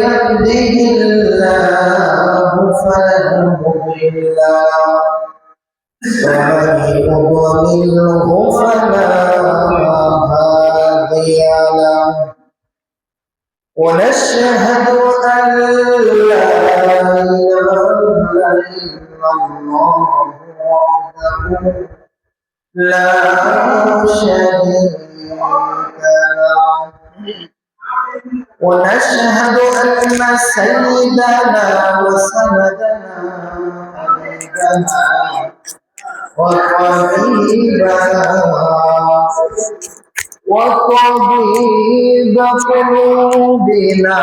يهده الله فلا مضل له ومن يضلله فلا هادي له ونشهد أن لا إله إلا الله وحده لا شريك له ونشهد أن سيدنا وسندنا حبيبنا وحبيبنا وطبيب قلوبنا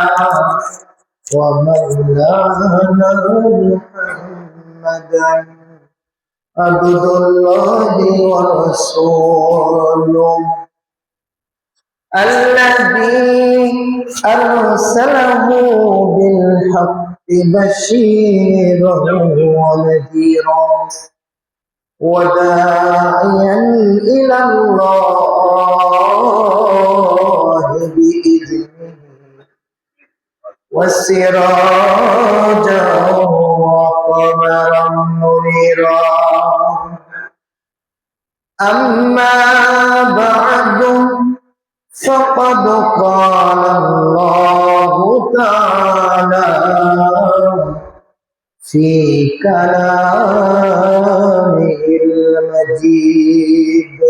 ومولانا محمدا عبد الله ورسوله الذي أرسله بالحق بشيرا ونذيرا وداعيا إلى الله بإذنه وسراجا وقمرا منيرا أما بعد فقد قال الله تعالى في كلامه المجيد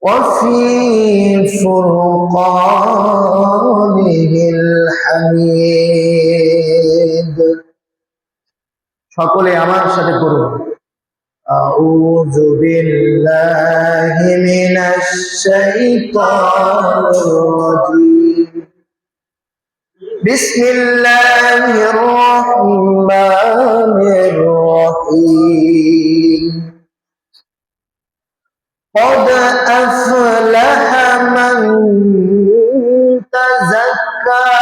وفي فرقانه الحميد সকলে আমার সাথে পড়ুন أعوذ بالله من الشيطان الرجيم بسم الله الرحمن الرحيم قد أفلح من تزكى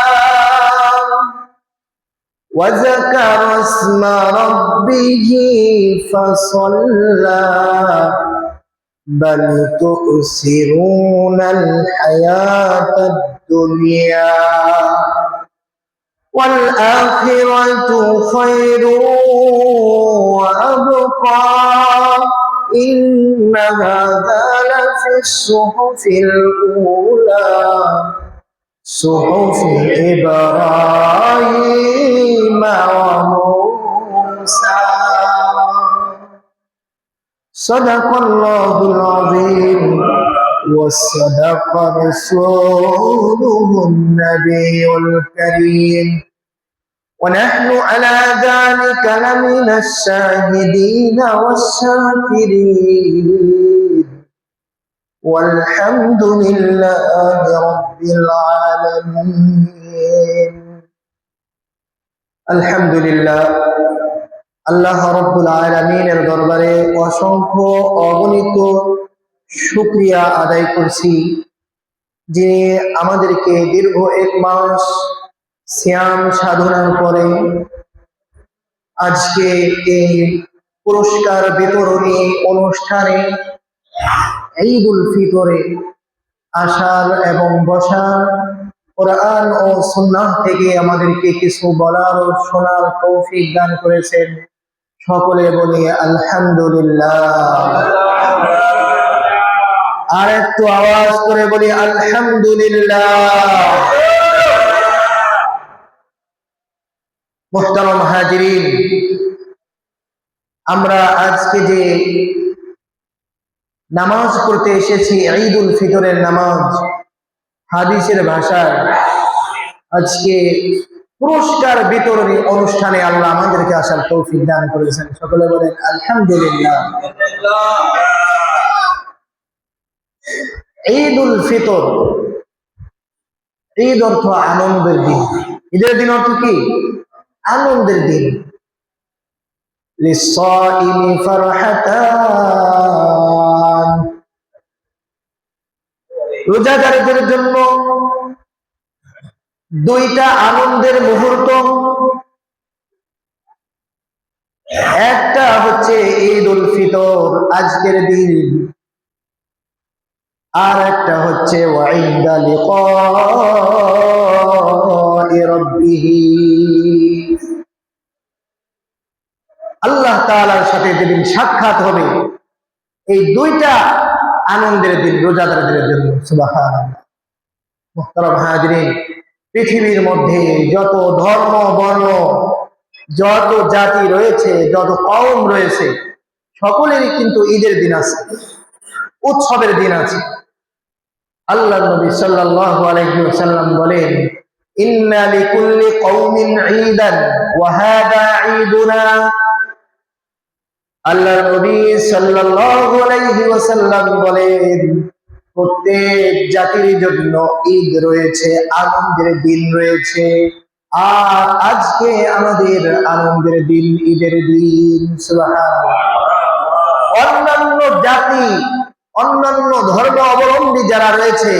وذكر اسم ربه فصلى بل تؤثرون الحياة الدنيا والآخرة خير وأبقى إن هذا لفي الصحف الأولى صحف إبراهيم وموسى صدق الله العظيم وصدق رسوله النبي الكريم ونحن على ذلك لمن الشاهدين والشاكرين والحمد لله رب العالمين الحمد لله আল্লাহ রাব্বুল আলামিনের দরবারে অসংখ্য অগণিত শুকরিয়া আদায় করছি যে আমাদেরকে দীর্ঘ এক মাস সিয়াম সাধনার পরে আজকে এই পুরস্কার বিতরণী অনুষ্ঠানে ঈদুল ফিতরে আসার এবং বসার কোরআন ও সুন্নাহ থেকে আমাদেরকে কিছু বলার ও শোনার তৌফিক দান করেছেন। সকলে বলি আলহামদুলিল্লাহ। আর একটু আওয়াজ করে বলি আলহামদুলিল্লাহ। মুহতারাম হাজিরিন, আমরা আজকে যে নামাজ পড়তে এসেছি ঈদুল ফিতরের নামাজ, হাদিসের ভাষায় আজকে পুরস্কার বিতরণী অনুষ্ঠানে আল্লাহ আমাদেরকে আসার তৌফিক দান করেছেন। সকলে বলেন আলহামদুলিল্লাহ। ঈদুল ফিতর, ঈদ অর্থ আনন্দের দিন। ঈদের দিন অর্থ কি? আনন্দের দিন। লিসাইমি ফারহাতান, রোজাদারদের জন্য দুইটা আনন্দের মুহূর্ত। একটা হচ্ছে ঈদুল ফিতর, আজকের দিন, আর একটা হচ্ছে ওয়াইদা লিকাইল রাব্বিহি, আল্লাহ তাআলার সাথে যেদিন সাক্ষাৎ হবে, এই দুইটা আনন্দের দিন রোজাদারদের জন্য। সুবহানাল্লাহ। মুহতারাম হাজিরিন, পৃথিবীর মধ্যে যত ধর্ম বর্ণ, যত জাতি রয়েছে, যত কওম রয়েছে, সকলেরই কিন্তু ঈদের দিন আছে, উৎসবের দিন আছে। আল্লাহ নবী সাল্লাল্লাহু আলাইহি ওয়াসাল্লাম বলেন, ইন্না লিকুল্লি কওমিন ঈদান ওয়া হাদা ঈদুনা। আল্লাহ নবী সাল্লাল্লাহু আলাইহি ওয়াসাল্লাম বলেন, প্রত্যেক জাতির জন্য ঈদ রয়েছে, আনন্দের দিন রয়েছে, আর আজকে আমাদের আনন্দের দিন, ঈদের দিন। সুবহানাল্লাহ। অন্যান্য জাতি, অন্যান্য ধর্ম অবলম্বী যারা রয়েছে,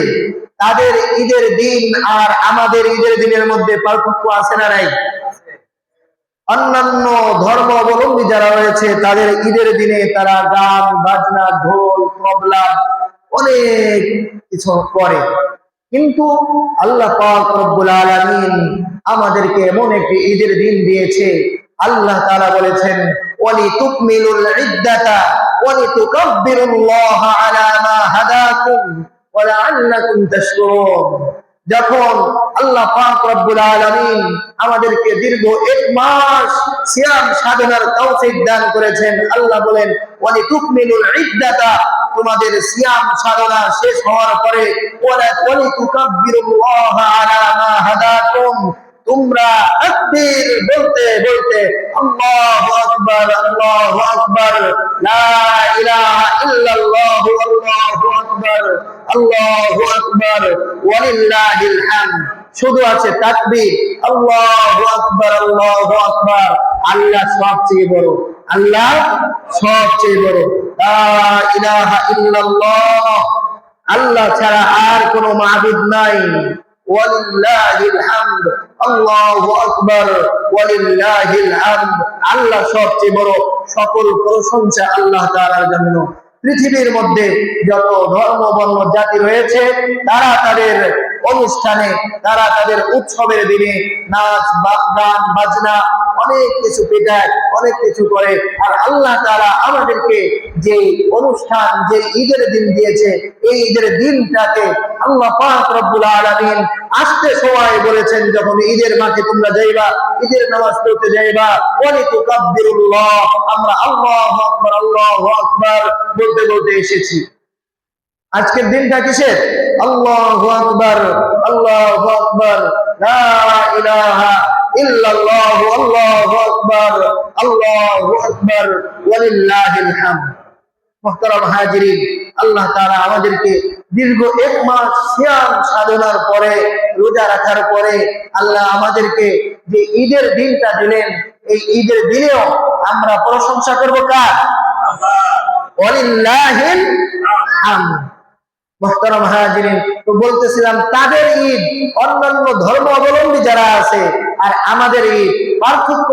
তাদের ঈদের দিন আর আমাদের ঈদের দিনের মধ্যে পার্থক্য আছে না নাই? অন্যান্য ধর্ম অবলম্বী যারা রয়েছে, তাদের ঈদের দিনে তারা গান বাজনা, ঢোল তবলা অনেক কিছু করে, কিন্তু আল্লাহ পাক রব্বুল আলামিন আমাদেরকে এমন একটি ঈদের দিন দিয়েছে। আল্লাহ তাআলা বলেছেন, ওয়ালিতুকমিলুল ইদ্দাতা ওয়ালিতুকাব্বিরুল্লাহা আলা মা হাদাকুম ওয়া লাআল্লাকুম তাশকুরুন। যখন আল্লাহ পাক রব্বুল আলামিন আমাদেরকে দীর্ঘ 1 মাস সিয়াম সাধনার তৌফিক দান করেছেন, আল্লাহ বলেন, ওয়ালিতুকমিলুল ইদ্দাতা, তোমাদের সিয়াম সাধনা শেষ হওয়ার পরে ওয়ালিতুকাব্বিরুল্লাহা আলা মা হাদাকুম, তোমরা তাকবীর বলতে বলতে আল্লাহু আকবার আল্লাহু আকবার, লা ইলাহা ইল্লাল্লাহু আল্লাহু আকবার আল্লাহু আকবার ওয়ালিল্লাহিল হামদ, শুধু আছে তাকবীর, আল্লাহু আকবার আল্লাহু আকবার। আল্লাহ সবচেয়ে বড়, আল্লাহ সবচেয়ে বড়, লা ইলাহা ইল্লাল্লাহ, আল্লাহ ছাড়া আর কোনো মাবুদ নাই, ওয়ালিল্লাহিল হামদ, আল্লাহু আকবার ওয়ালিল্লাহিল হামদ, আল্লাহ সবচেয়ে বড়, সকল প্রশংসা আল্লাহ তাআলার জন্য। পৃথিবীর মধ্যে যত ধর্ম বর্ণ জাতি রয়েছে, তারা তাদের অনুষ্ঠানে, তারা তাদের উৎসবের দিনে নাচ গান বাজনা অনেক কিছু পেটায়, অনেক কিছু করে। আর আল্লাহ তাআলা আমাদেরকে যে অনুষ্ঠান, যে ঈদের দিন দিয়েছে, এই ঈদের দিনটাকে আল্লাহ পাক রব্বুল আলামিন আসতে সময় বলেছেন, যখন ঈদের মাঠে তোমরা যাইবা, ঈদের নামাজ পড়তে যাইবা, ওয়ালিতুকাব্বিরুল্লাহ, আমরা আল্লাহু আকবার আল্লাহু আকবার বলতে বলতে এসেছি। আজকের দিনটা কিসের? আল্লাহু আকবার আল্লাহু আকবার, লা ইলাহা ইল্লাল্লাহ আল্লাহু আকবার আল্লাহু আকবার ওয়ালিল্লাহিল হামদ। মুহতারাম হাজিরিন, আল্লাহ তাআলা আমাদেরকে দীর্ঘ 1 মাস সিয়াম সাধনার পরে, রোজা রাখার পরে আল্লাহ আমাদেরকে যে ঈদের দিনটা দিলেন, এই ঈদের দিনেও আমরা প্রশংসা করব কার? আল্লাহ। ওয়ালিল্লাহিল হামদ। মুহতারাম হাজিরিন, তো বলতেছিলাম তাদের ঈদ, অন্যান্য ধর্ম অবলম্বী যারা আছে আর আমাদের ঈদ, পার্থক্য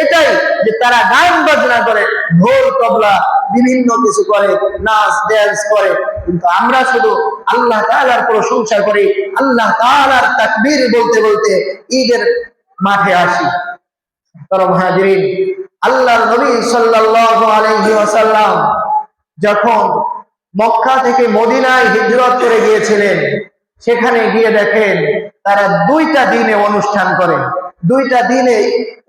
এটাই যে তারা গান বাজনা করে, ঢোল তবলা বিভিন্ন কিছু করে, নাচ ড্যান্স করে, কিন্তু আমরা শুধু আল্লাহ তাআলার প্রশংসা করি, আল্লাহ তাআলার তাকবীর বলতে বলতে ঈদের মাঠে আসি। মুহতারাম হাজিরিন, আল্লাহর নবী সাল্লাল্লাহু আলাইহি ওয়াসাল্লাম যখন মক্কা থেকে মদিনায় হিজরত করে গিয়েছিলেন, সেখানে গিয়ে দেখেন তারা 2টা দিনে অনুষ্ঠান করে, 2টা দিনে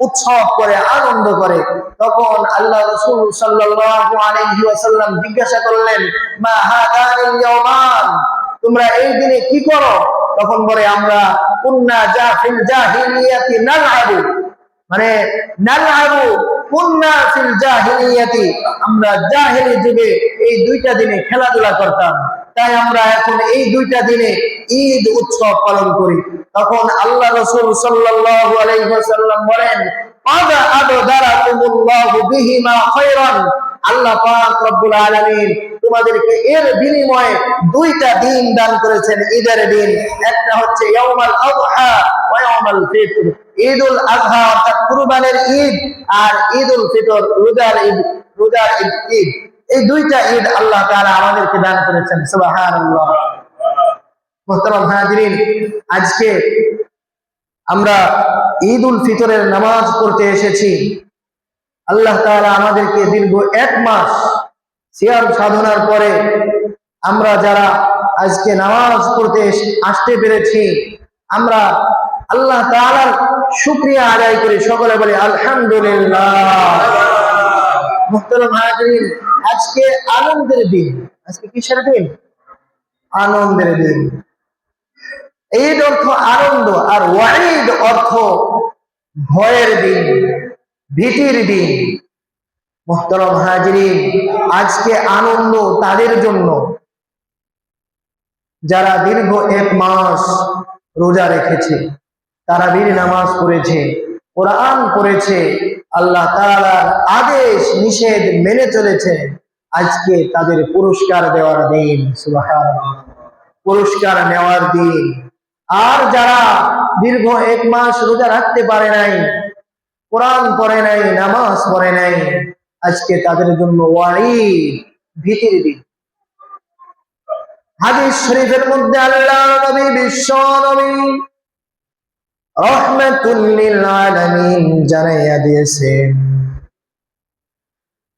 উৎসব করে, আনন্দ করে। তখন আল্লাহ রাসূল সাল্লাল্লাহু আলাইহি ওয়াসাল্লাম জিজ্ঞাসা করলেন, মা হাদানিল ইয়াওমান, তোমরা এই দিনে কি করো? তখন বলে, আমরা কুন্না জাফিল জাহিলিয়াতি নালআবু, মানে নালআবু কুন্না ফিল জাহিলিয়াতি, আমরা জাহেলি যুগে এই 2টা দিনে খেলাধুলা করতাম, তাই আমরা এখন এই 2টা দিনে ঈদ উৎসব পালন করি। তখন আল্লাহ রাসূল সাল্লাল্লাহু আলাইহি ওয়াসাল্লাম বলেন, আদা আবদারাকুমুল্লাহু বিহিমা খায়রান, আল্লাহ পাক রব্বুল আলামিন তোমাদেরকে এর বিনিময়ে 2টা দিন দান করেছেন, ঈদের দিন। একটা হচ্ছে ইয়াউমুল আযহা ওয়া ইয়াউমুল ফিতর, ঈদুল আযহা অর্থাৎ কুরবানির ঈদ, আর ঈদুল ফিতর রোজার ঈদ, রোজার ঈদ। এই 2টা ঈদ আল্লাহ তাআলা আমাদেরকে দান করেছেন। সুবহানাল্লাহ। মুহতারাম হাজিরিন, আজকে আমরা ঈদ উল ফিতরের নামাজ পড়তে এসেছি। আল্লাহ তাআলা আমাদেরকে দীর্ঘ 1 মাস সিয়াম সাধনার পরে আমরা যারা আজকে নামাজ পড়তে আসতে পেরেছি, আমরা আল্লাহ তাআলার শুকরিয়া আদায় করি। সকলে বলি আলহামদুলিল্লাহ। মুহতারাম হাজিরিন, আজকে আনন্দের দিন। আজকে কিসের দিন? আনন্দের দিন। ঈদ অর্থ আনন্দ, আর ওয়াঈদ অর্থ ভয়ের দিন, ভীতির দিন। মুহতারাম হাজিরিন, আজকে আনন্দ তাদের জন্য যারা দীর্ঘ 1 মাস রোজা রেখেছে, তারাবির নামাজ পড়েছে, কোরআন পড়েছে, আল্লাহ তাআলার আদেশ নিষেধ মেনে চলেছে। আজকে তাদের পুরস্কার দেওয়ার দিন। সুবহানাল্লাহ, পুরস্কার নেওয়ার দিন। আর যারা দীর্ঘ 1 মাস রোজা রাখতে পারে নাই, কোরআন পড়ে নাই, নামাজ পড়ে নাই, আজকে তাদের জন্য ওয়াঈদ, ভীতির দিন। হাদিস শরীফের মধ্যে আল্লাহর নবী, বিশ্ব নবী রাহমাতুল লিল আলামিন জানাইয়া দিয়েছেন,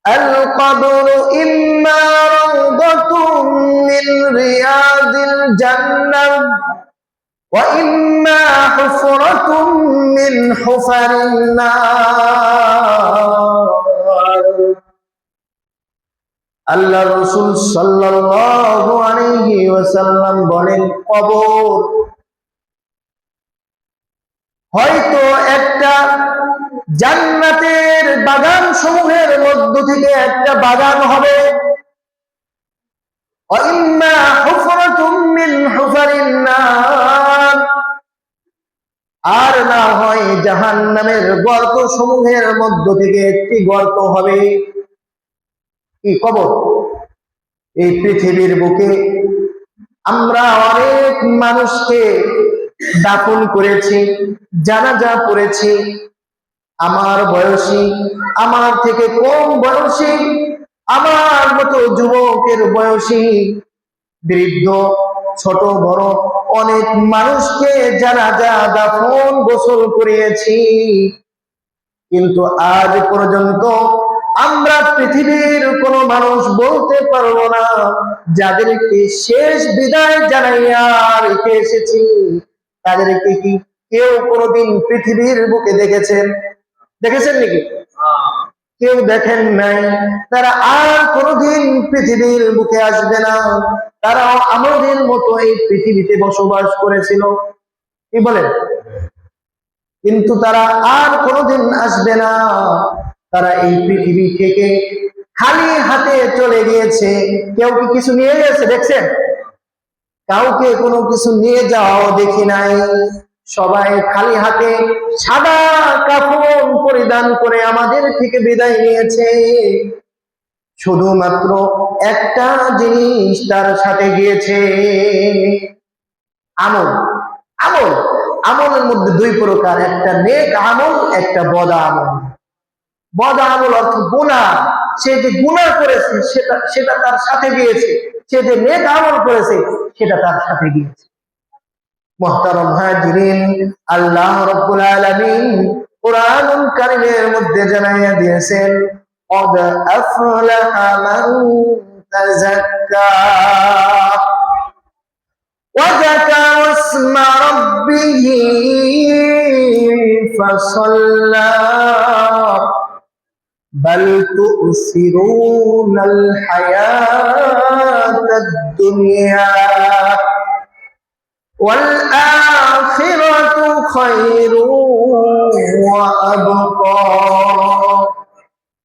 আল কবর ইম্মা রাওদাতুন মিন রিয়াদিল জান্নাহ ওয়া ইম্মা হুফরাতুন মিন হুফারিন নার। আল্লাহ রাসূল সাল্লাল্লাহু আলাইহি ওয়াসাল্লাম বলেন, কবর হয়তো একটা জান্নাতের বাগান সমূহের মধ্য থেকে একটা বাগান হবে, ওয়া ইম্মা হুফরাতুম মিন হুফারিন নার, আর না হয় জাহান্নামের গর্ত সমূহের মধ্য থেকে একটি গর্ত হবে। কি কবর? এই পৃথিবীর বুকে আমরা অনেক মানুষকে দাফন করেছি, জানাজা পড়েছি। আমার বয়সী, আমার থেকে কম বয়সী, আমার মতো যুবকের বয়সী, বৃদ্ধ, ছোট বড় অনেক মানুষকে জানাজা, দাফন, গোসল করিয়েছি। কিন্তু আজ পর্যন্ত আমরা পৃথিবীর কোন মানুষ বলতে পারবো না যাদেরকে শেষ বিদায় জানাইয়া রেখে এসেছি, তাদেরকে কি কেউ কোনোদিন পৃথিবীর বুকে দেখেছেন? দেখেছেন নাকি? কেউ দেখেন নাই। তারা আর কোনোদিন পৃথিবীর বুকে আসবে না। তারাও আমাদের মতো এই পৃথিবীতে বসবাস করেছিল, কি বলেন? কিন্তু তারা আর কোনোদিন আসবে না। তারা এই পৃথিবী থেকে খালি হাতে চলে গিয়েছে। কেউ কি কিছু নিয়ে গেছে দেখছেন? কাউকে কোনো কিছু নিয়ে যাওয়াও দেখি নাই। সবাই খালি হাতে সাদা কাফন পরিধান করে আমাদের থেকে বিদায় নিয়েছে। শুধুমাত্র একটা জিনিস তার সাথে গিয়েছে, আমল। আমল, আমলের মধ্যে 2 প্রকার, একটা নেক আমল, একটা বদ আমল। বদ আমল অর্থ গুনাহ। সে যে গুনাহ করেছে সেটা তার সাথে গিয়েছে, সে যে নেক আমল করেছে সেটা তার সাথে গিয়েছে। মুহতারাম হাজিরিন, আল্লাহ রাব্বুল আলামিন কুরআনুল কারীমের মধ্যে জানাইয়া দিয়েছেন, ক্বাদ আফলাহা মান তাযাক্কা ওয়া যাকারা ইসমা রাব্বিহি ফাসাল্লা বাল তু'সিরুনাল হায়াতাদ দুনিয়া والآخرة خير وأبقى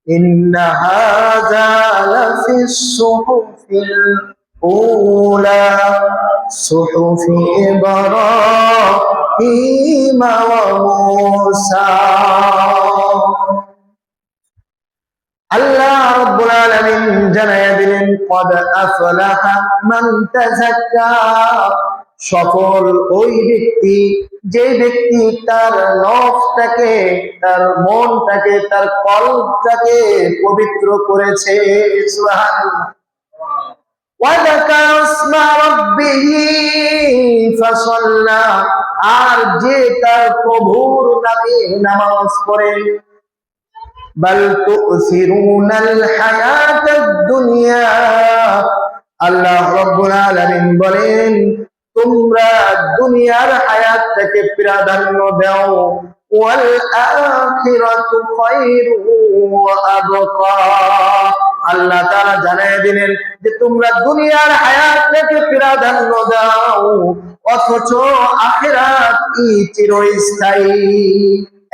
إن هذا لفي الصحف الأولى صحف إبراهيم وموسى। আল্লাহ রাব্বুল আলামিন জানায়া দিলেন, ক্বাদ আফলাহা মান তাযাক্কা, সফল ওই ব্যক্তি যে ব্যক্তি তার নফসটাকে, তার মনটাকে, তার কলবটাকে পবিত্র করেছে। সুবহানাল্লাহ। ওয়া যাকারা ইসমা রাব্বিহি ফাসাল্লা, আর যে তার প্রভুর নামে নামাজ পড়ে। বাল তুসিরুনাল হায়াতাদ দুনিয়া, আল্লাহ রাব্বুল আলামিন বলেন তোমরা দুনিয়ার হায়াতটাকে প্রাধান্য দাও, ওয়াল আখিরাতু খায়রু ওয়া আবকা। আল্লাহ তাআলা জানায় দিলেন যে তোমরা দুনিয়ার হায়াতটাকে প্রাধান্য দাও, অথচ আখিরাত চিরস্থায়ী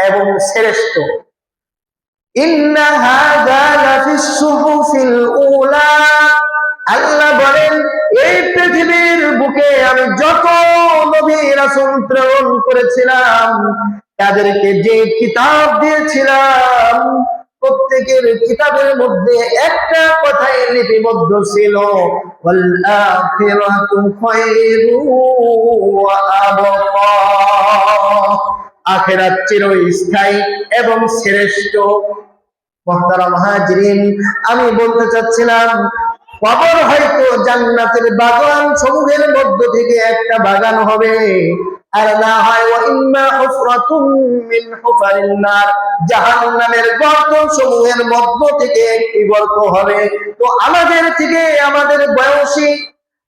এবং শ্রেষ্ঠ। ইন্না হাযা লাফিস সুহুফিল উলা, আল্লাহ বলেন এই পৃথিবীর বুকে আমি যত নবী রাসূল প্রেরণ করেছিলাম, তাদেরকে যে কিতাব দিয়েছিলাম, প্রত্যেকের কিতাবের মধ্যে একটা কথাই লিপিবদ্ধ ছিল, ওয়াল আখিরাতু খায়রু ওয়া আবকা, আখিরাত চিরস্থায়ী এবং শ্রেষ্ঠ। মুহতারাম হাজিরিন, আমি বলতে চাচ্ছিলাম কবর হয়তো জান্নাতের বাগান সমূহের মধ্য থেকে একটা বাগান হবে, আর না হয় ওয়া ইম্মা হুফরাতুম মিন হুফারিন নার, জাহান্নামের গর্ত সমূহের মধ্য থেকে একটি গর্ত হবে। তো আমাদের থেকে, আমাদের বয়সী,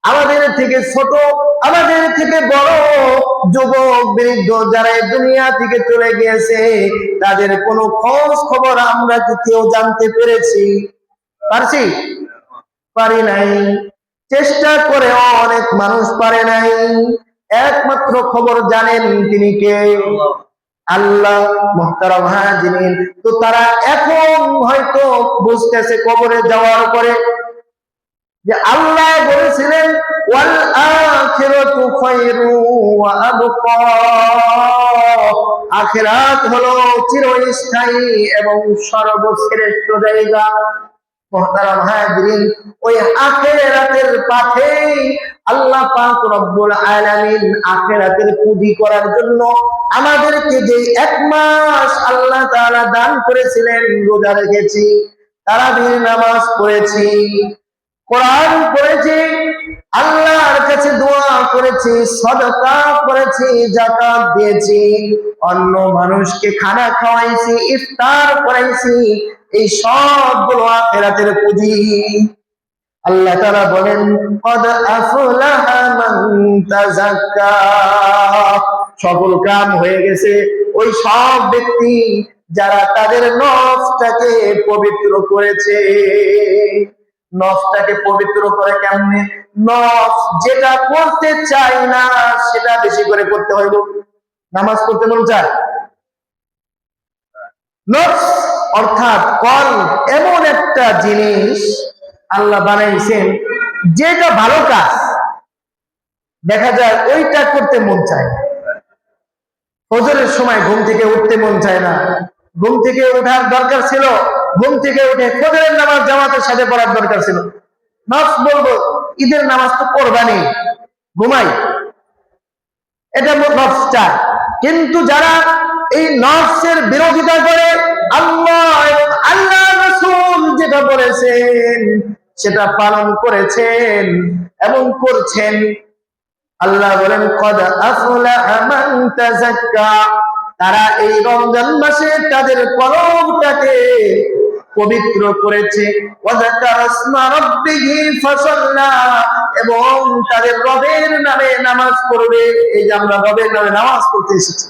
আমাদের থেকে ছোট, আমাদের থেকে বড়, যুবক বৃদ্ধ যারা দুনিয়া থেকে চলে গিয়েছে, তাদের কোনো খোঁজ খবর আমরা কি কেউ জানতে পেরেছি? পারছি? পারি নাই। চেষ্টা করে অনেক মানুষ পারে নাই। একমাত্র খবর জানেন তিনি কে? আল্লাহ। মুহতারাম হাজিরিন, তো তারা এখন হয়তো বুঝতেছে কবরে যাওয়ার পরে যে আল্লাহ বলেছিলেন ওয়াল আখিরাতু খায়রু ওয়া আবকা, আখিরাত হলো চিরস্থায়ী এবং সর্বশ্রেষ্ঠ জায়গা। মুহতারাম হাজিরিন, ওই আখিরাতের পথে আল্লাহ পাক রব্বুল আলামিন আখিরাতের পুঁজি করার জন্য আমাদেরকে যে এক মাস আল্লাহ তাআলা দান করেছিলেন, রোজা রেখেছি, তারাবির নামাজ পড়েছি, কোরআন পড়েছি, আল্লাহর কাছে দোয়া করেছি, সাদাকা করেছি, যাকাত দিয়েছি, অন্য মানুষকে খানা খাওয়াইছি, ইফতার করাইছি, এই সবগুলো আখিরাতের পুঁজি। আল্লাহ তাআলা বলেন কদ আফলাহা মান তাযাক্কা, সফল কাম হয়ে গেছে ওই সব ব্যক্তি যারা তাদের নফসটাকে পবিত্র করেছে। নফসটাকে পবিত্র করে কেমনে? নফস যেটা করতে চায় না সেটা বেশি করে করতে হইব। নামাজ পড়তে মন চায়, নফস অর্থাৎ কল এমন একটা জিনিস আল্লাহ বানাইছেন যেটা ভালো কাজ, দেখা যায় ওইটা করতে মন চায় না। ফজরের সময় ঘুম থেকে উঠতে মন চায় না, ঘুম থেকে ওঠার দরকার ছিল, ঘুম থেকে উঠে ফজরের নামাজ জামাতের সাথে পড়ার দরকার ছিল। নফস বলবো ঈদের নামাজ তো কোরবানি, ঘুমাই, এটা নফস চায়। কিন্তু যারা এই নফসের বিরোধিতা করে, আল্লাহ এবং আল্লাহ রাসূল যেটা বলেছেন সেটা পালন করেছেন এবং করছেন, আল্লাহ বলেন কদ আফলাহা মান তাযাক্কা, তারা এই রমজান মাসে তাদের কলবটাকে পবিত্র করেছে, ওয়া যাকারা ইসমা রাব্বিহি ফাসাল্লা, এবং তাদের রবের নামে নামাজ পড়বে। এই যে আমরা রবের নামে নামাজ পড়তে এসেছি।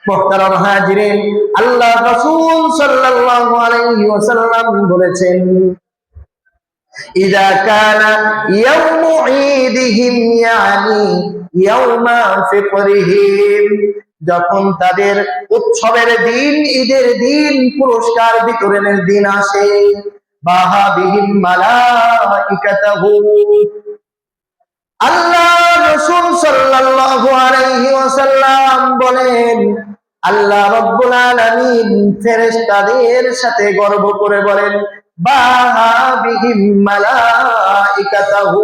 মুহতারাম হাজিরিন, আল্লাহ রাসূল সাল্লাল্লাহু আলাইহি ওয়াসাল্লাম বলেছেন ইযা কানা ইয়াউমু ঈদিহিম ইয়ানি ইয়াউমা ফিতরিহিম, যখন তাদের উৎসবের দিন, ঈদের দিন, পুরস্কার বিতরণের দিন আসে, বাহা বিহিম মালাইকাতুহু, আল্লাহ রাসূল সাল্লাল্লাহু আলাইহি ওয়াসাল্লাম বলেন আল্লাহ রাব্বুল আলামিন ফেরেশতাদের সাথে গর্ব করে বলেন বাহা বিহিম মালাইকাতুহু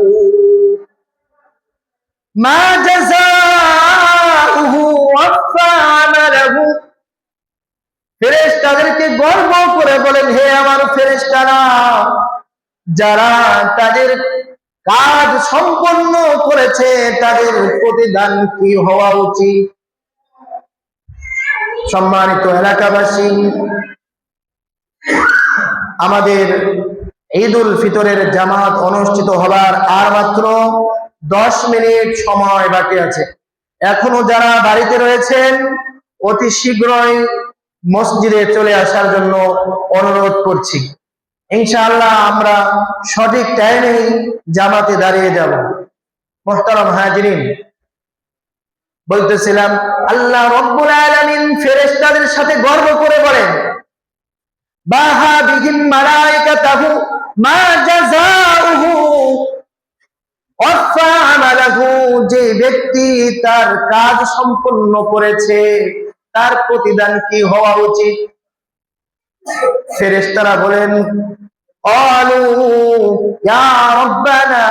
মা জাযাউহু ওয়াফা আমালহু, ফেরেশতাদেরকে গর্ব করে বলেন হে আমার ফেরেশতারা, যারা তাদের কাজ সম্পন্ন করেছে তাদের প্রতিদান কি হওয়া উচিত? সম্মানিত এলাকাবাসী, আমাদের ঈদুল ফিতরের জামাত অনুষ্ঠিত হবার আর মাত্র 10 মিনিট সময় বাকি আছে। এখনো যারা বাড়িতে রয়েছেন অতি শীঘ্রই মসজিদে চলে আসার জন্য অনুরোধ করছি। ইনশাআল্লাহ আমরা সঠিক টাইমে জামাতে দাঁড়িয়ে যাব। মুহতারাম হাজিরিন, বলতেছিলাম আল্লাহ রাব্বুল আলামিন ফেরেশতাদের সাথে গর্ব করে বলেন, বাহা বিহিম মালাইকাতাহু মা জাযাউহু ওয়াফা আমালাহু, যে ব্যক্তি তার কাজ সম্পন্ন করেছে তার প্রতিদান কি হওয়া উচিত? ফেরেশতারা বলেন, ক্বালু ইয়া রাব্বানা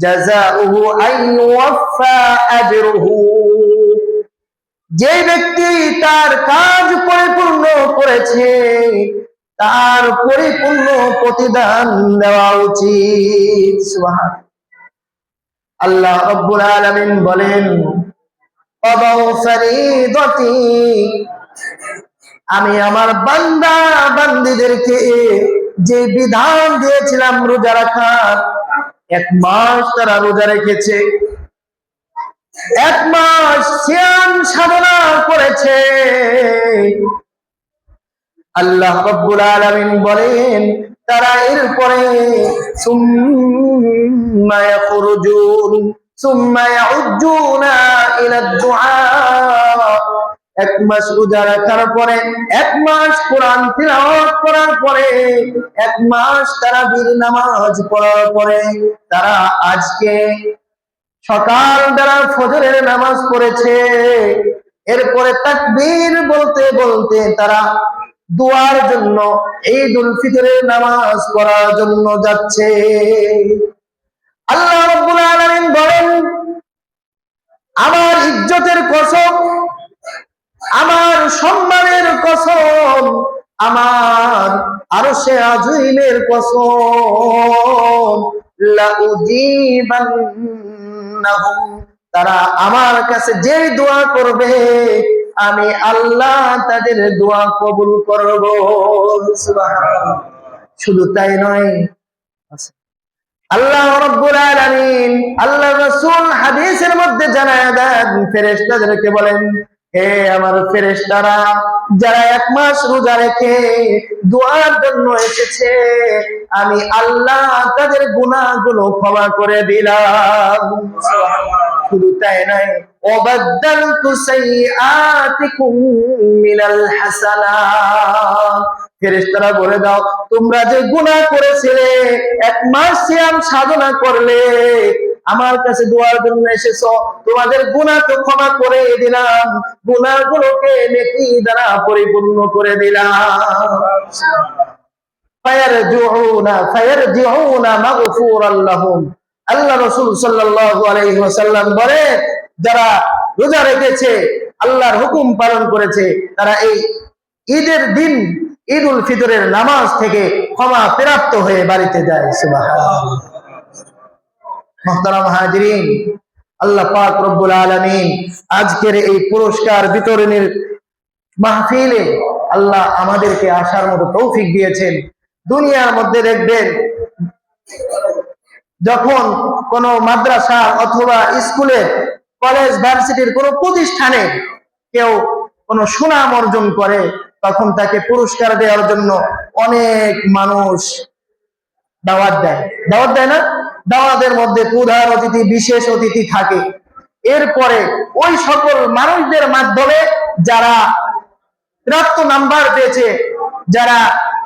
জাযাউহু আন ইউওয়াফা আজরুহু, যে ব্যক্তি তার কাজ পরিপূর্ণ করেছে তার পরিপূর্ণ প্রতিদান দেওয়া উচিত। সুবহান আল্লাহ রাব্বুল আলামিন বলেন, ক্বাদাউ ফরিদাতি, আমি আমার বান্দা বান্দীদেরকে যে বিধান দিয়েছিলাম রোজা রাখার, 1 মাস তারা রোজা রেখেছে, 1 মাস সিয়াম সাধনা করেছে। আল্লাহ রাব্বুল আলামিন বলেন তারা এরপরে সুম্মা ইয়াখরুজুন সুম্মা ইয়াউজুনা ইলা দুআ, 1 মাস রোজা রাখার পরে, 1 মাস কোরআন তিলাওয়াত করার পরে, 1 মাস তারাবির নামাজ পড়ার পরে তারা আজকে সকাল বেলা ফজরের নামাজ পড়েছে, এরপরে তাকবীর বলতে বলতে তারা দোয়ার জন্য ঈদুল ফিতরের নামাজ পড়ার জন্য যাচ্ছে। আল্লাহ রাব্বুল আলামিন বলেন, আমার ইজ্জতের কসম, আমার সম্মানের কসম, আমার আরশে আযীমের কসম, লা উজিবান্নাহুম, তারা আমার কাছে যে দোয়া করবে আমি আল্লাহ তাদের দোয়া কবুল করব। সুবহানাল্লাহ। শুধু তাই নয়, আল্লাহ রাব্বুল আলামিন, আল্লাহ রাসূল হাদিসের মধ্যে জানায় দেন, ফেরেশতাদেরকে বলেন, হে আমার ফেরেশতারা, যারা 1 মাস রোজা রেখে দোয়ার জন্য এসেছে আমি আল্লাহ তাদের গুনাহগুলো ক্ষমা করে দিলাম। শুধু তাই নয়, ওয়াবাদদালতু সাইয়্যাতিকুম মিনাল হাসানাত, ফেরেশতারা বলে দাও তোমরা যে গুনাহ করেছিলে, 1 মাস সিয়াম সাধনা করলে, আমার কাছে দোয়ার জন্য এসেছো, তোমাদের গুনাহ তো ক্ষমা করে দিলাম, গুনাহগুলোকে নেকি দ্বারা পরিপূর্ণ করে দিলাম। ফায়ারজিউনা মাগফুরান লাহুম, আল্লাহ রাসূল সাল্লাল্লাহু আলাইহি ওয়াসাল্লাম বলে, যারা রোজা রেখেছে, আল্লাহর হুকুম পালন করেছে, তারা এই ঈদের দিন ঈদুল ফিতরের নামাজ থেকে ক্ষমা প্রাপ্ত হয়ে বাড়িতে যায়। সুবহানাল্লাহ। মুহতারাম হাজিরিন, আল্লাহ পাক রব্বুল আলামিন আজকের এই পুরস্কার বিতরণের মাহফিলে আল্লাহ আমাদেরকে আসার মতো তৌফিক দিয়েছেন। দুনিয়ার মধ্যে দেখবেন যখন কোন মাদ্রাসা অথবা স্কুলে, কলেজ, ভার্সিটির কোন প্রতিষ্ঠানে কেউ কোন সুনাম অর্জন করে, তখন তাকে পুরস্কার দেওয়ার জন্য অনেক মানুষ দাওয়াত দেয় না? দাওয়াতের মধ্যে প্রধান অতিথি, বিশেষ অতিথি থাকে। এরপরে ওই সকল মানুষদের মাধ্যমে যারা প্রাপ্ত নাম্বার পেয়েছে, যারা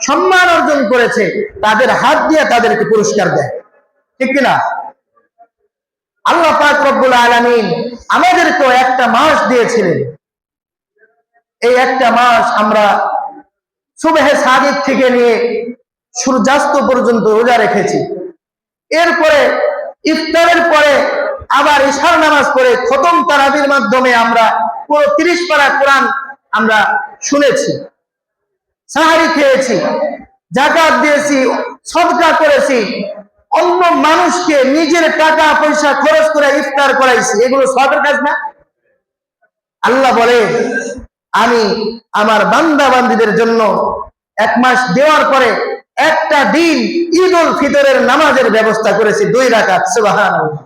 সম্মান অর্জন করেছে, তাদের হাত দিয়ে তাদেরকে পুরস্কার দেয়, ঠিক কিনা? আল্লাহ পাক রব্বুল আলামিন আমাদেরকে একটা মাস দিয়েছিলেন। এই একটা মাস আমরা সুবহে সাদিক থেকে নিয়ে সূর্যাস্ত পর্যন্ত রোজা রেখেছি। এরপরে ইফতারের পরে আবার ইশার নামাজ পড়ে খতম তারাবির মাধ্যমে আমরা পুরো 30 পারা কোরআন আমরা শুনেছি, সাহারি খেয়েছি, যাকাত দিয়েছি, সদকা করেছি, অন্য মানুষকে নিজের টাকা পয়সা খরচ করে ইফতার করাইছি, এগুলো সবের কাজ না? আল্লাহ বলে আমি আমার বান্দা বান্দীদের জন্য 1 মাস দেওয়ার পরে একটা দিন ঈদ উল ফিতরের নামাজের ব্যবস্থা করেছি 2 রাকাত। সুবহানাল্লাহ।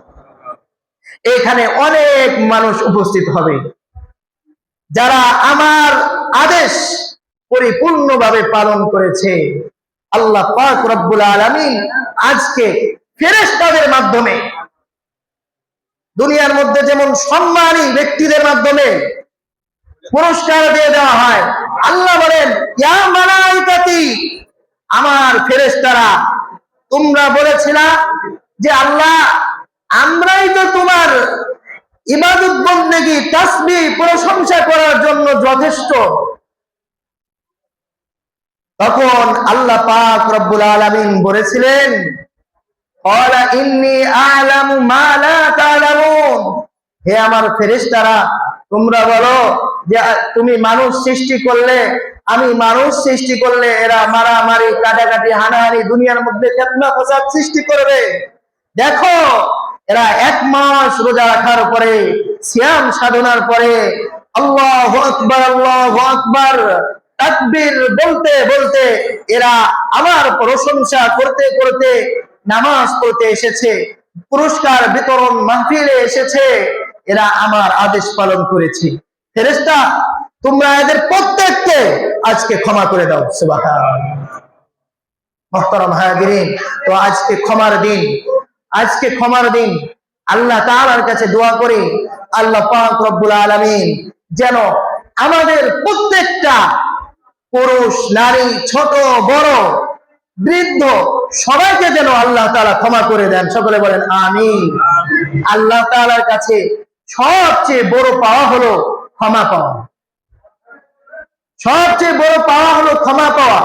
এখানে অনেক মানুষ উপস্থিত হবে যারা আমার আদেশ পরিপূর্ণভাবে পালন করেছে। আল্লাহ পাক রব্বুল আলামিন আজকে ফেরেশতাদের মাধ্যমে, দুনিয়ার মধ্যে যেমন সম্মানী ব্যক্তিদের মাধ্যমে পুরস্কার দিয়ে দেওয়া হয়, আল্লাহ বলেন ইয়া মালাইকাতি, আমার ফেরেশতারা, তোমরা বলেছিলা যে আল্লাহ আমরাই তো তোমার ইবাদত বন্দেগী তাসবিহ প্রশংসা করার জন্য যথেষ্ট। তখন আল্লাহ পাক রব্বুল আলামিন বলেছিলেন ক্বালা ইন্নী আ'লামু মা লা তা'লামুন, হে আমার ফেরেশতারা, তোমরা বলো যে তুমি মানুষ সৃষ্টি করলে, আমি মানুষ সৃষ্টি করলে এরা মারামারি কাটাকাটি হানাহানি দুনিয়ার মধ্যে ফিতনা ফাসাদ সৃষ্টি করবে। দেখো এরা 1 মাস রোজা রাখার পরে, সিয়াম সাধনার পরে আল্লাহু আকবার আল্লাহু আকবার তাকবীর বলতে বলতে এরা আমার প্রশংসা করতে করতে নামাজ পড়তে এসেছে, পুরস্কার বিতরণ মাহফিলে এসেছে, এরা আমার আদেশ পালন করেছে। ফেরেশতা তোমরা এদের প্রত্যেককে আজকে ক্ষমা করে দাও। সুবহানাল্লাহ। মুহতারাম হাজিরিন, তো আজকে ক্ষমার দিন, আজকে ক্ষমার দিন। আল্লাহ তাআলার কাছে দোয়া করি আল্লাহ পাক রব্বুল আলামিন যেন আমাদের প্রত্যেকটা পুরুষ নারী ছোট বড় বৃদ্ধ সবাইকে যেন আল্লাহ তাআলা ক্ষমা করে দেন। সকলে বলেন আমিন। আল্লাহ তাআলার কাছে সবচেয়ে বড় পাওয়া হলো ক্ষমা পাওয়া। সবচেয়ে বড় পাওয়া হলো ক্ষমা পাওয়া।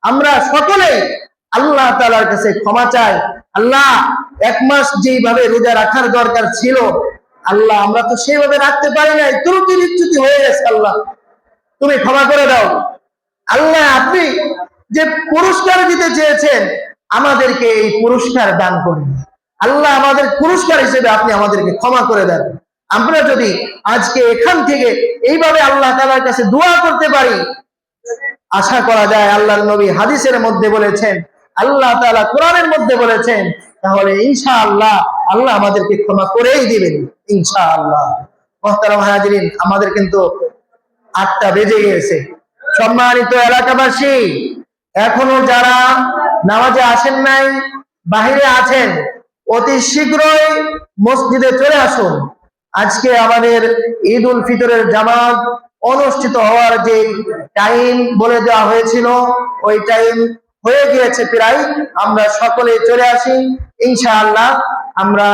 আমরা সকলেই আল্লাহ তাআলার কাছে ক্ষমা চাই। আল্লাহ 1 মাস যেভাবে রোজা রাখার দরকার ছিল, আল্লাহ আমরা তো সেইভাবে রাখতে পারি নাই, ত্রুটি বিচ্যুতি হয়ে গেছে, আল্লাহ তুমি ক্ষমা করে দাও। আল্লাহ আপনি যে পুরস্কার দিতে চেয়েছেন আমাদেরকে এই পুরস্কার দান করুন। আল্লাহ আমাদের পুরস্কার হিসেবে আপনি আমাদেরকে ক্ষমা করে দেন। আমরা যদি আজকে এখান থেকে এইভাবে আল্লাহ তাআলার কাছে দোয়া করতে পারি, আশা করা যায় আল্লাহর নবী হাদিসের মধ্যে বলেছেন, আল্লাহ তাআলা কোরআনের মধ্যে বলেছেন, তাহলে ইনশাআল্লাহ আল্লাহ আমাদেরকে ক্ষমা করেই দিবেন ইনশাআল্লাহ। মুহতারাম হাজিরিন, আমাদের কিন্তু 8টা বেজে গিয়েছে। সম্মানিত এলাকাবাসী, এখনো যারা নামাজে আসেন নাই, বাহিরে আছেন, অতি শীঘ্রই মসজিদে চলে আসুন। আজকে আমাদের ঈদ উল ফিতরের জামাত অনুষ্ঠিত হওয়ার যে টাইম বলে দেওয়া হয়েছিল, ওই টাইম হয়ে গিয়েছে প্রায়। আমরা সকলে চলে আসি ইনশাআল্লাহ। আমরা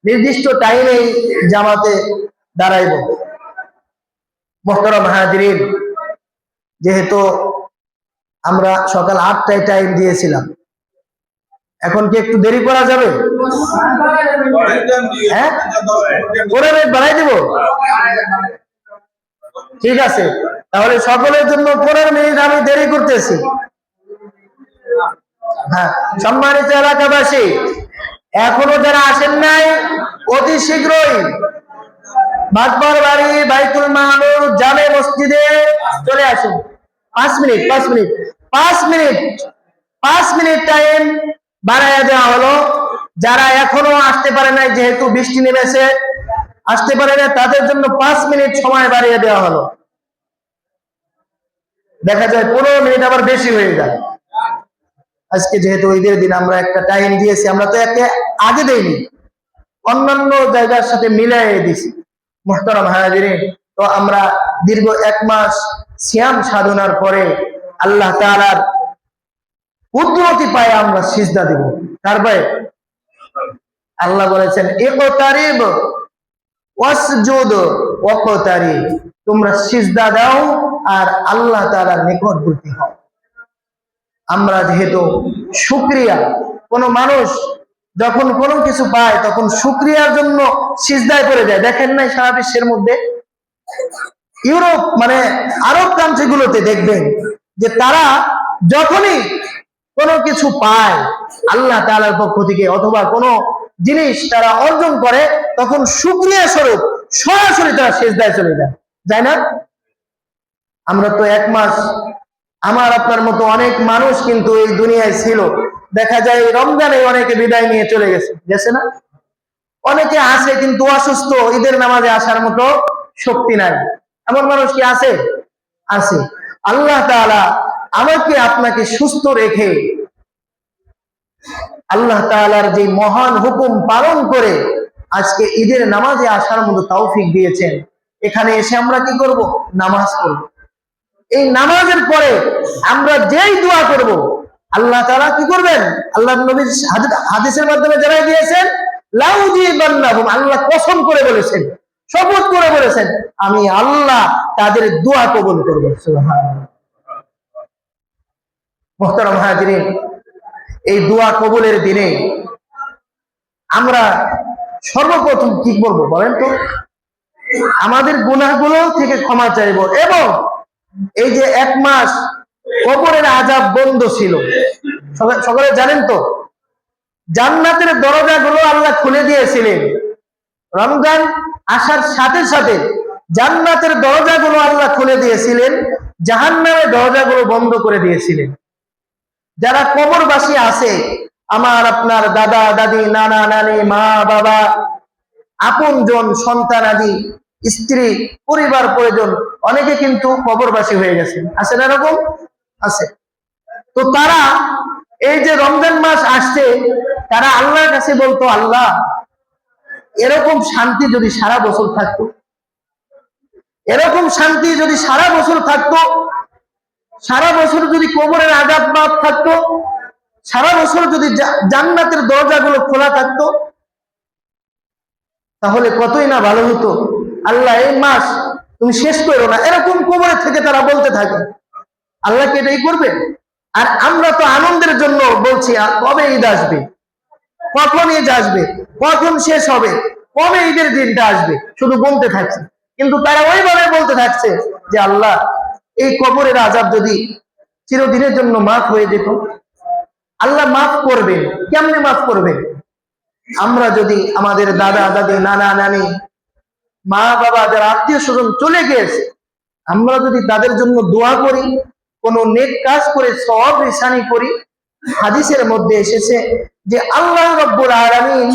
নির্দিষ্ট টাইমে জামাতে দাঁড়াইব। মুহতারাম হাজিরিন, যেহেতু আমরা সকাল 8টায় টাইম দিয়েছিলাম, এখন কি একটু দেরি করা যাবে? হ্যাঁ, 15 মিনিট বাড়াই দিব। ঠিক আছে, তাহলে সকলের জন্য 15 মিনিট আমি দেরি করতেছি। হ্যাঁ, সম্মানিত এলাকাবাসী, এখনো যারা আসেন নাই অতি শীঘ্রই বাগবার বাড়ি বাইতুল মামুর জামে মসজিদে চলে আসুন। 5 মিনিট টাইম বাড়াইয়া দেওয়া হলো। যারা এখনো আসতে পারে নাই, যেহেতু বৃষ্টি নেমেছে আসতে পারে না, তাদের জন্য 5 মিনিট সময় বাড়িয়ে দেওয়া হলো। দেখা যায় 15 মিনিট আবার বেশি হয়ে যায়। আজকে যেহেতু ঈদের দিন আমরা একটা টাইম দিয়েছি, আমরা তো একে আগে দেইনি, অন্যান্য জায়গার সাথে মিলাই দিছি। মুহতারাম হাজিরিন, তো আমরা দীর্ঘ 1 মাস সিয়াম সাধনার পরে আল্লাহ তাআলার কুদরতি পায়ে আমরা সিজদা দেব। তারপরে আল্লাহ বলেছেন ইকতারিব ওয়াসজুদ ওয়াকতারিব, তোমরা সিজদা দাও আর আল্লাহ তাআলার নিকটবর্তী হও। আমরা যেহেতু শুকরিয়া, কোন মানুষ যখন কোনো কিছু পায় তখন শুকরিয়ার জন্য সিজদায় পড়ে যায়। দেখেন নাই সারা বিশ্বের মধ্যে ইউরোপ মানে আরব কান্ট্রি গুলোতে দেখবেন যে তারা যখনই কোনো কিছু পায় আল্লাহ তাআলার পক্ষ থেকে অথবা কোনো জিনিস তারা অর্জন করে, তখন শুকরিয়া স্বরূপ সরাসরি তারা সিজদায় চলে যায়, যায় না? আমরা তো 1 মাস, আমার আপনার মতো অনেক মানুষ কিন্তু এই দুনিয়ায় ছিল, দেখা যায় রমজানে অনেকে বিদায় নিয়ে চলে গেছে না? অনেকে আছে কিন্তু অসুস্থ, ঈদের নামাজে আসার মতো শক্তি নাই, এমন মানুষ কি আছে? আছে। আল্লাহ তাআলা আমাকে আপনাকে সুস্থ রেখে আল্লাহ তাআলার যে মহান হুকুম পালন করে আজকে ঈদের নামাজে আসার মতো তৌফিক দিয়েছেন। এখানে এসে আমরা কি করব? নামাজ পড়ব। এই নামাজের পরে আমরা যেই দোয়া করব, আল্লাহ তাআলা কি করবেন? আল্লাহর নবী হাদিসের মাধ্যমে জানাই দিয়েছেন, লাউজিবান্নাহুম, আল্লাহ কসম করে বলেছেন, শপথ করে বলেছেন, আমি আল্লাহ তাদের দোয়া কবুল করব। সুবহানাল্লাহ। মুহতারাম হাজিরিন, এই দোয়া কবুলের দিনে আমরা সর্বপ্রথম কি করব বলেন তো? আমাদের গুনাহগুলো থেকে ক্ষমা চাইব, এবং এই যে 1 মাস কবরের আযাব বন্ধ ছিল, সকলে জানেন তো, জান্নাতের দরজাগুলো আল্লাহ খুলে দিয়েছিলেন। রমজান আসার সাথে সাথে জান্নাতের দরজাগুলো আল্লাহ খুলে দিয়েছিলেন, জাহান্নামের দরজাগুলো বন্ধ করে দিয়েছিলেন। যারা কবরবাসী আছে, আমার আপনার দাদা দাদি, নানা নানি, মা বাবা, আপনজন, সন্তান আদি, স্ত্রী, পরিবার পরিজন, অনেকে কিন্তু কবরবাসী হয়ে গেছে, আছে না? এরকম আছে। তো তারা এই যে রমজান মাস আসছে, তারা আল্লাহর কাছে বলতো, আল্লাহ এরকম শান্তি যদি সারা বছর থাকতো, এরকম শান্তি যদি সারা বছর থাকতো, সারা বছর যদি কবরের আযাব মাফ থাকতো, সারা বছর যদি জান্নাতের দরজাগুলো খোলা থাকতো, তাহলে কতই না ভালো হতো। আল্লাহ এই মাস তুমি শেষ করো না, এরকম কবরে থেকে তারা বলতে থাকে। আল্লাহ কি এটাই করবে? আর আমরা তো আনন্দের জন্য বলছি, কবে ঈদ আসবে, কখন ঈদ আসবে, কখন শেষ হবে, কবে ঈদের দিনটা আসবে, শুধু বলতে থাকছে। কিন্তু তারা ওইভাবে বলতে থাকছে যে আল্লাহ এই কবরের আযাব যদি চিরদিনের জন্য মাফ হয়ে যেত। আল্লাহ মাফ করবেন, কেমনে মাফ করবেন? আমরা যদি আমাদের দাদা দাদি, নানা নানি, মা বাবা, যারা আত্মীয় স্বজন চলে গিয়েছে, আমরা যদি তাদের জন্য দোয়া করি, কোন নেক কাজ করে সওয়াব রিসানি করি, হাদিসের মধ্যে এসেছে যে আল্লাহ রাব্বুল আলামিন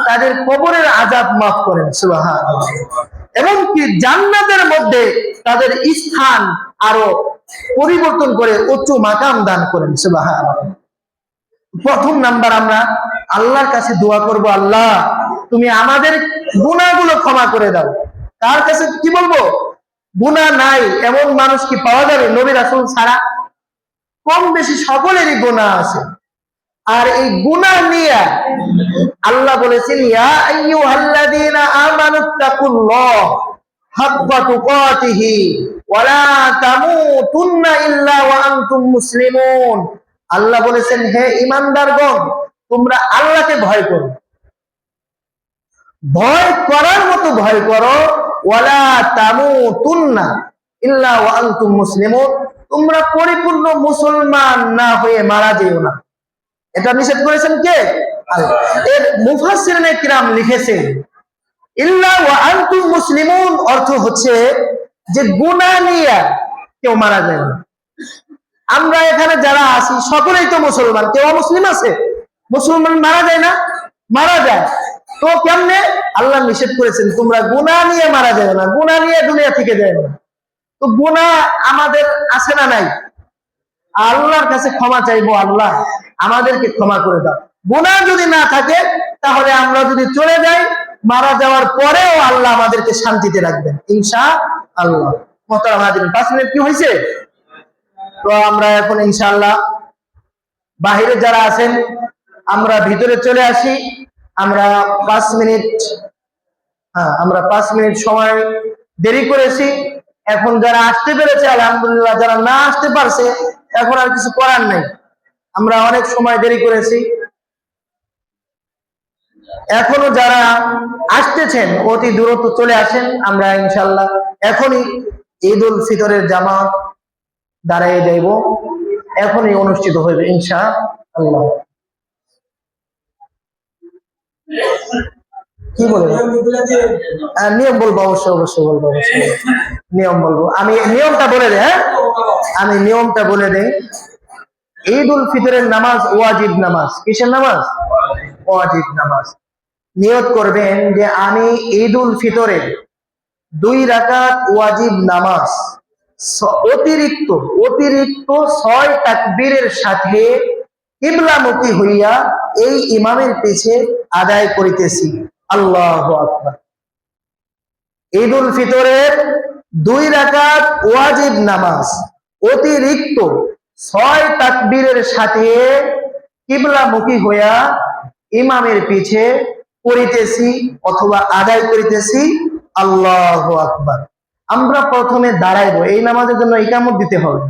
তাদের কবরের আযাব মাফ করেন। সুবহানাল্লাহ। এবং কি জান্নাতের মধ্যে তাদের স্থান আরো পরিবর্তন করে উচ্চ মাকাম দান করেন। সুবহানাল্লাহ। প্রথম নাম্বার, আমরা আল্লাহর কাছে দোয়া করব, আল্লাহ তুমি আমাদের গুনাহগুলো ক্ষমা করে দাও। তার কাছে কি বলবো? গুনাহ নাই এমন মানুষ কি পাওয়া যাবে? নবী রাসূল ছাড়া কম বেশি সকলেরই গুনাহ আছে। আর এই গুনাহ নিয়ে আল্লাহ বলেছেন, ইয়া আইয়ুহাল্লাযীনা আমানুত্তাকুল্লাহ হাক্কা তুকাতিহি ওয়া লা তামুতুন্না ইল্লা ওয়া আনতুম মুসলিমুন। আল্লাহ বলেছেন, হে ঈমানদারগণ, তোমরা আল্লাহকে ভয় করো, ভয় করার মতো ভয় করো, ওয়া লা তামুতুন্না ইল্লা ওয়া আনতুম মুসলিমুন, তোমরা পরিপূর্ণ মুসলমান না হয়ে মারা যেও না। এটা নিষেধ করেছেন কে? আল্লাহ। এর মুফাসসিরিনে কিরাম লিখেছেন, ইল্লা ওয়া আনতুম মুসলিমুন অর্থ হচ্ছে যে গুনাহ নিয়ে কেউ মারা যায় না। আমরা এখানে যারা আছি সকলেই তো মুসলমান, কেউ অমুসলিম আছে? মুসলমান মারা যায় না? মারা যায়। তো কেমনে? আল্লাহ নিষেধ করেছেন তোমরা গুনাহ নিয়ে মারা যাবে না, গুনাহ নিয়ে দুনিয়া থেকে যায় না। তো গুনাহ আমাদের আছে না নাই? আল্লাহর কাছে ক্ষমা চাইবো, আল্লাহ আমাদেরকে ক্ষমা করে দাও। গুনাহ যদি না থাকে, তাহলে আমরা যদি চলে যাই, মারা যাওয়ার পরেও আল্লাহ আমাদেরকে শান্তিতে রাখবেন ইনশাআল্লাহ। মুহতারাম হাজিরিন, 5 মিনিট কি হয়েছে? তো আমরা এখন ইনশাআল্লাহ বাহিরে যারা আছেন, আমরা ভিতরে চলে আসি। আমরা 5 মিনিট আমরা 5 মিনিট সময় দেরি করেছি। এখন যারা আসতে পেরেছে আলহামদুলিল্লাহ, যারা না আসতে পারছে এখন আর কিছু করার নাই, আমরা অনেক সময় দেরি করেছি। এখনো যারা আসতেছেন অতি দ্রুত চলে আসেন। আমরা ইনশাআল্লাহ এখনই ঈদ উল ফিতরের জামাত দাঁড়ায় যাইব, এখনই অনুষ্ঠিত হইবে ইনশাআল্লাহ। আল্লাহ কি বলে নিয়ম বলবো, অবশ্যই বলবো, নিয়ম বলবো। আমি নিয়মটা বলে দেই। আমি নিয়মটা বলে দেই। ঈদ উল ফিতরের নামাজ ওয়াজিব নামাজ। কিসের নামাজ? ওয়াজিব নামাজ। নিয়ত করবেন যে আমি ঈদ উল ফিতরের 2 রাকাত ওয়াজিব নামাজ অতিরিক্ত 6 তাকবীরের সাথে কিবলামুখী হইয়া এই ইমামের পিছে আদায় করিতেছি। আল্লাহু আকবার। ঈদ উল ফিতরের 2 রাকাত ওয়াজিব নামাজ অতিরিক্ত 6 তাকবীরের সাথে কিবলামুখী হইয়া ইমামের পিছে পড়িতেছি অথবা আদায় করিতেছি। আল্লাহু আকবার। আমরা প্রথমে দাঁড়াইবো, এই নামাজের জন্য ইকামত দিতে হবে।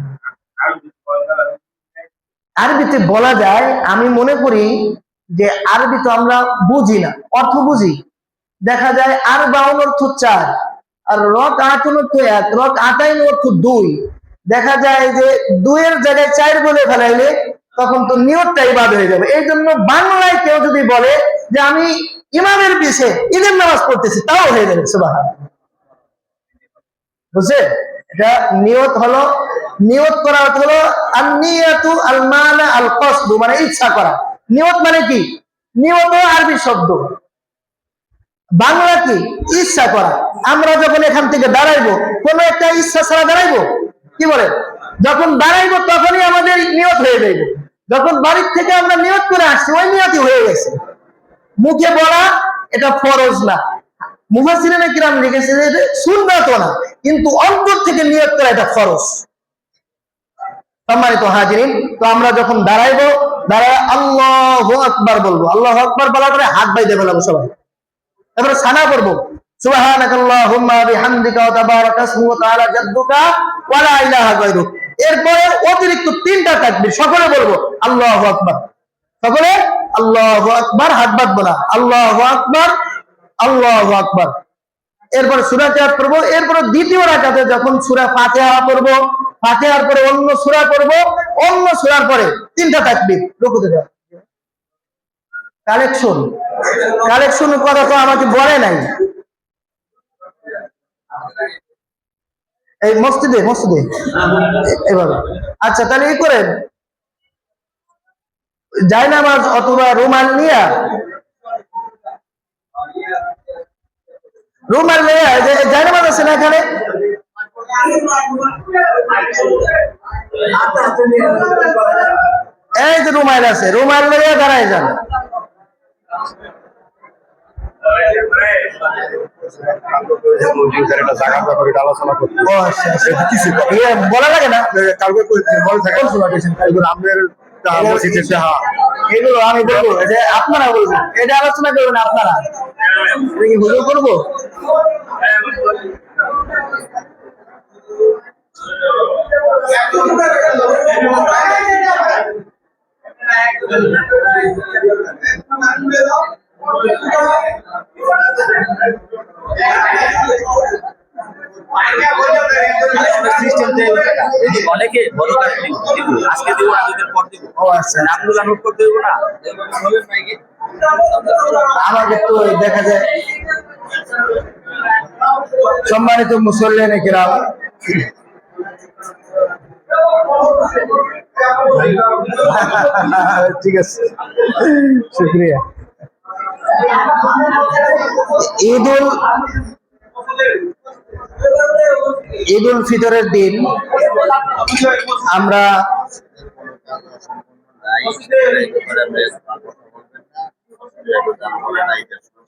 আরবিতে বলা যায়, আমি মনে করি যে আরবি তো আমরা বুঝি না, অর্থ বুঝি। দেখা যায় আর 52 অর্থ 4, আর রাকাতুন অর্থ 1, রাকাতাইন অর্থ 2। দেখা যায় যে 2 এর জায়গায় 4 বলে ফেলাইলে তখন তো নিয়তটাই বাদ হয়ে যাবে। এই জন্য বাংলায় কেউ যদি বলে যে আমি ইমামের পিছে ঈদের নামাজ পড়তেছি, তাও হয়ে যাবে। সুবহানাল্লাহ। বুঝছে? এটা নিয়ত হলো, নিয়ত করা হলো আন-নিয়াতু আল-মানা আল-কসদ, মানে ইচ্ছা করা। নিয়ত মানে কি? নিয়ত আরবি শব্দ, বাংলা কি? ইচ্ছা করা। আমরা যখন এখান থেকে দাঁড়াইবো, কোনো একটা ইচ্ছা ছাড়া দাঁড়াইবো? কি বলে? যখন দাঁড়াইবো তখনই আমাদের নিয়ত হয়ে যাইবে। যখন বাড়ির থেকে আমরা নিয়ত করে আসছি, ওই নিয়তই হয়ে গেছে। মুখে বলা এটা ফরজ না। মুফাসসিরিনে কিরাম লিখেছে যে সুন্নাত না, কিন্তু অন্তর থেকে নিয়ত করা এটা ফরজ। সম্মানিত হাজিরিন, তো আমরা যখন দাঁড়াইবো, দাঁড়ায় আল্লাহু আকবার বলবো। আল্লাহু আকবার বলার পরে হাত বাইতে ফেলাবো সবাই। তারপরে সানা করবো, সুবহানাকাল্লাহুম্মা বিহামদিকা ওয়া তাবারাকা ইসমুকা ওয়া তাআলা জাদ্দুকা ওয়া লা ইলাহা গায়রুক। এরপরে অতিরিক্ত 3টা তাকবীর সকলে বলবো আল্লাহু আকবার। সকলে আল্লাহু আকবার, হাত বাঁধবো না। আল্লাহু আকবার, আল্লাহু আকবার। এরপর সূরা কিরাত পড়বো। এরপর দ্বিতীয় রাকাতে যখন সূরা ফাতিহা পড়বো, ফাতিহার পরে অন্য সূরা পড়বো, অন্য সূরার পরে 3টা তাকবীর। রুকুতে যাও। কালেকশন কথা তো আমাকে বলে নাই। এই মসজিদে এভাবে। আচ্ছা, তাহলে এই করেন, জায়নামাজ অথবা রুমাল নিয়া, জায়নামাজ আছে না এখানে? এই যে রুমাল আছে, রুমাল লইয়া দাঁড়ায় যান। বলা লাগে না এগুলো, আমি বলবো যে আপনারা বলবেন, এটা আলোচনা করবেন আপনারা। হুজুর করবো অনেকে বড় আজকে দিব না, দুদিন পর দিব। ও আচ্ছা, নামগুলো নোট করতে দেবো না। আমাকে তো দেখা যায়। সম্মানিত মুসল্লিয়ানে কিরাম, ঠিক আছে, শুকরিয়া। ঈদ উল ফিতরের দিন আমরা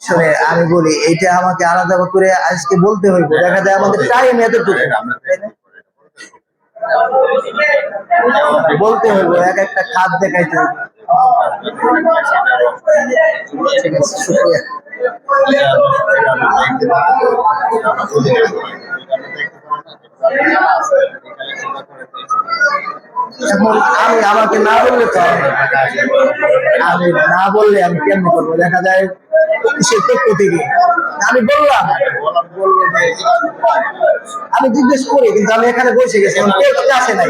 শুনে, আমি বলি এটা আমাকে আলাদা করে আজকে বলতে হইব। দেখা যায় আমাদের টাইম এতটুকু, বলতে হইব, এক একটা খাত দেখাইতে হইব। ঠিক আছে, শুকরিয়া। এখন আমাকে না বললে তো, আমি না বললে আমি কেমন করবো? দেখা যায় সে পক্ষ থেকে আমি বললাম, আমি জিজ্ঞেস করি, কিন্তু আমি এখানে বসে গেছি, কেউ আসে নাই।